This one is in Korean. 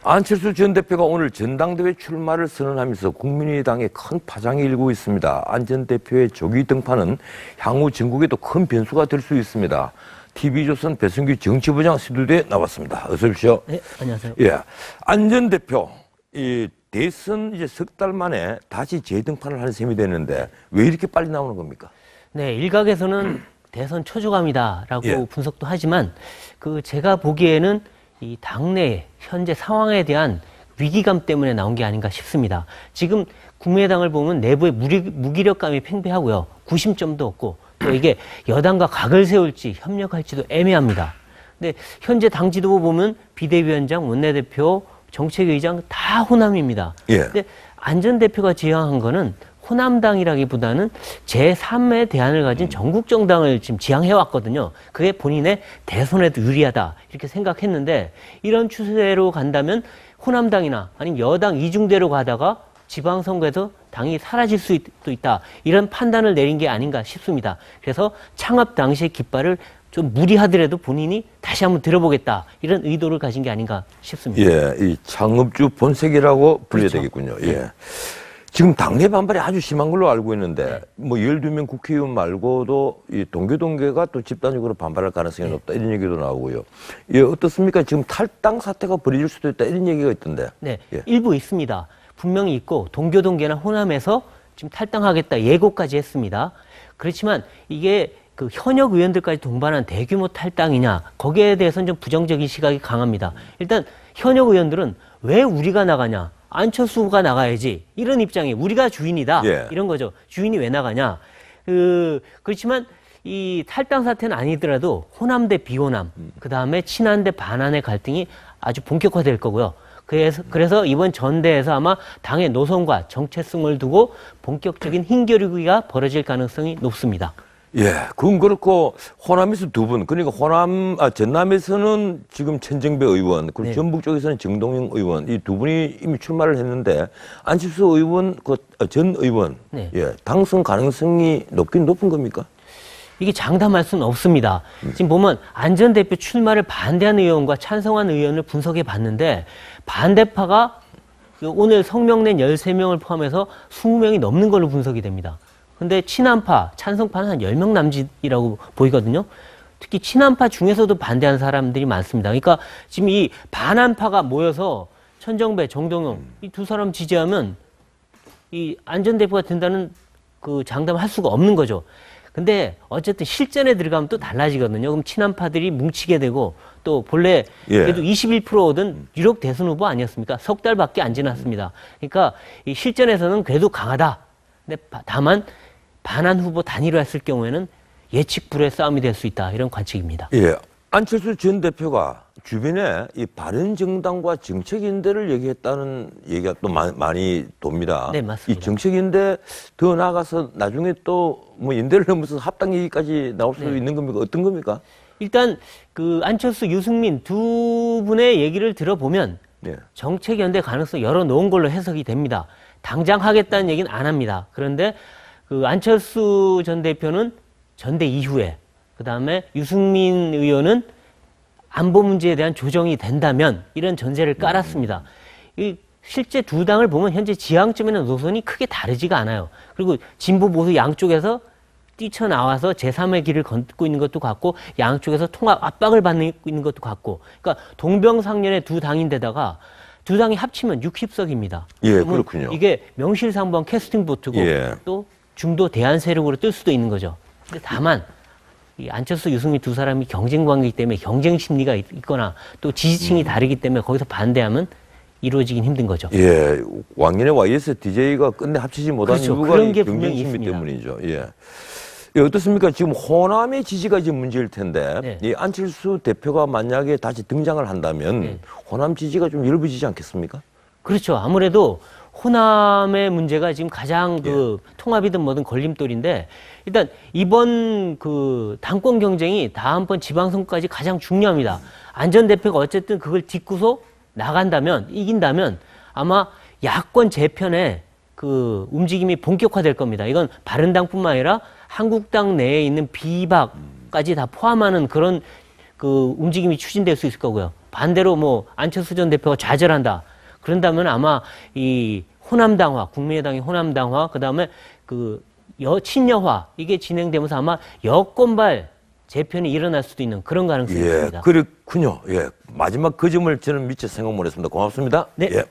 안철수 전 대표가 오늘 전당대회 출마를 선언하면서 국민의당에 큰 파장이 일고 있습니다. 안 전 대표의 조기 등판은 향후 전국에도 큰 변수가 될 수 있습니다. TV조선 배승규 정치부장 스튜디오에 나왔습니다. 어서 오십시오. 네, 안녕하세요. 예, 안 전 대표 이 대선 이제 석 달 만에 다시 재등판을 하는 셈이 되는데 왜 이렇게 빨리 나오는 겁니까? 네, 일각에서는 대선 초조감이다라고 예. 분석도 하지만 제가 보기에는 이 당내 현재 상황에 대한 위기감 때문에 나온 게 아닌가 싶습니다. 지금 국민의당을 보면 내부의 무기력감이 팽배하고요. 구심점도 없고 또 이게 여당과 각을 세울지 협력할지도 애매합니다. 근데 현재 당 지도부 보면 비대위원장, 원내대표, 정책의장 다 호남입니다. 예. 근데 안 전 대표가 지향한 거는 호남당이라기보다는 제3의 대안을 가진 전국 정당을 지금 지향해왔거든요. 그게 본인의 대선에도 유리하다 이렇게 생각했는데 이런 추세로 간다면 호남당이나 아니면 여당 이중대로 가다가 지방선거에서 당이 사라질 수도 있다. 이런 판단을 내린 게 아닌가 싶습니다. 그래서 창업 당시의 깃발을 좀 무리하더라도 본인이 다시 한번 들어보겠다. 이런 의도를 가진 게 아닌가 싶습니다. 예, 이 창업주 본색이라고 불려야 그렇죠. 되겠군요. 예. 지금 당내 반발이 아주 심한 걸로 알고 있는데, 뭐 12명 국회의원 말고도 이 동교동계가 또 집단적으로 반발할 가능성이 높다. 이런 얘기도 나오고요. 예, 어떻습니까? 지금 탈당 사태가 벌어질 수도 있다. 이런 얘기가 있던데. 네, 예. 일부 있습니다. 분명히 있고 동교동계나 호남에서 지금 탈당하겠다 예고까지 했습니다. 그렇지만 이게 현역 의원들까지 동반한 대규모 탈당이냐 거기에 대해서는 좀 부정적인 시각이 강합니다. 일단 현역 의원들은 왜 우리가 나가냐? 안철수가 나가야지. 이런 입장이 우리가 주인이다. 예. 이런 거죠. 주인이 왜 나가냐. 그렇지만 이 탈당 사태는 아니더라도 호남 대 비호남, 그다음에 친한 대 반한의 갈등이 아주 본격화될 거고요. 그래서 이번 전대에서 아마 당의 노선과 정체성을 두고 본격적인 힘겨루기가 벌어질 가능성이 높습니다. 예, 그건 그렇고 호남에서 두 분, 그러니까 전남에서는 지금 천정배 의원, 그리고 네. 전북 쪽에서는 정동영 의원, 이 두 분이 이미 출마를 했는데 안철수 의원, 전 의원, 네. 예, 당선 가능성이 높긴 높은 겁니까? 이게 장담할 수는 없습니다. 지금 보면 안 전 대표 출마를 반대한 의원과 찬성한 의원을 분석해 봤는데 반대파가 오늘 성명 낸 13명을 포함해서 20명이 넘는 걸로 분석이 됩니다. 근데 친한파, 찬성파는 한 10명 남짓이라고 보이거든요. 특히 친한파 중에서도 반대하는 사람들이 많습니다. 그러니까 지금 이 반한파가 모여서 천정배, 정동영 이 두 사람 지지하면 이 안 전 대표가 된다는 장담을 할 수가 없는 거죠. 근데 어쨌든 실전에 들어가면 또 달라지거든요. 그럼 친한파들이 뭉치게 되고 또 본래 그래도 21%든 유력 대선 후보 아니었습니까? 석 달밖에 안 지났습니다. 그러니까 이 실전에서는 그래도 강하다. 근데 다만 반한 후보 단일화 했을 경우에는 예측 불허의 싸움이 될 수 있다. 이런 관측입니다. 예. 안철수 전 대표가 주변에 이 바른정당과 정책인대를 얘기했다는 얘기가 또 많이 돕니다. 네, 맞습니다. 이 정책인대 더 나아가서 나중에 또 뭐 인대를 넘어서 합당 얘기까지 나올 수도 있는 겁니까? 어떤 겁니까? 일단 안철수, 유승민 두 분의 얘기를 들어보면 예. 정책연대 가능성 열어놓은 걸로 해석이 됩니다. 당장 하겠다는 얘기는 안 합니다. 그런데 안철수 전 대표는 전대 이후에 그다음에 유승민 의원은 안보 문제에 대한 조정이 된다면 이런 전제를 깔았습니다. 실제 두 당을 보면 현재 지향점에는 노선이 크게 다르지가 않아요. 그리고 진보 보수 양쪽에서 뛰쳐나와서 제3의 길을 걷고 있는 것도 같고 양쪽에서 통합 압박을 받고 있는 것도 같고 그러니까 동병상련의 두 당인데다가 두 당이 합치면 60석입니다. 예, 그렇군요. 이게 명실상부한 캐스팅 보트고 또 중도 대안 세력으로 뜰 수도 있는 거죠. 근데 다만 이 안철수, 유승민 두 사람이 경쟁 관계이기 때문에 경쟁 심리가 있거나 또 지지층이 다르기 때문에 거기서 반대하면 이루어지긴 힘든 거죠. 예, 왕년에 YS DJ가 끝내 합치지 못한 그렇죠. 이유가 그런 게 경쟁 분명히 심리 있습니다. 때문이죠. 예. 예, 어떻습니까? 지금 호남의 지지가 지금 문제일 텐데 네. 이 안철수 대표가 만약에 다시 등장을 한다면 호남 지지가 좀 열부지지 않겠습니까? 그렇죠. 아무래도 호남의 문제가 지금 가장 통합이든 뭐든 걸림돌인데 일단 이번 당권 경쟁이 다음번 지방선거까지 가장 중요합니다. 안 전 대표가 어쨌든 그걸 딛고서 나간다면 이긴다면 아마 야권 재편에 움직임이 본격화될 겁니다. 이건 바른당뿐만 아니라 한국당 내에 있는 비박까지 다 포함하는 그런 움직임이 추진될 수 있을 거고요. 반대로 뭐 안철수 전 대표가 좌절한다. 그런다면 아마 이 호남당화, 국민의당의 호남당화, 그 다음에 그 친여화 이게 진행되면서 아마 여권발 재편이 일어날 수도 있는 그런 가능성이 있습니다. 그렇군요. 마지막 그 점을 저는 미처 생각 못 했습니다. 고맙습니다. 네.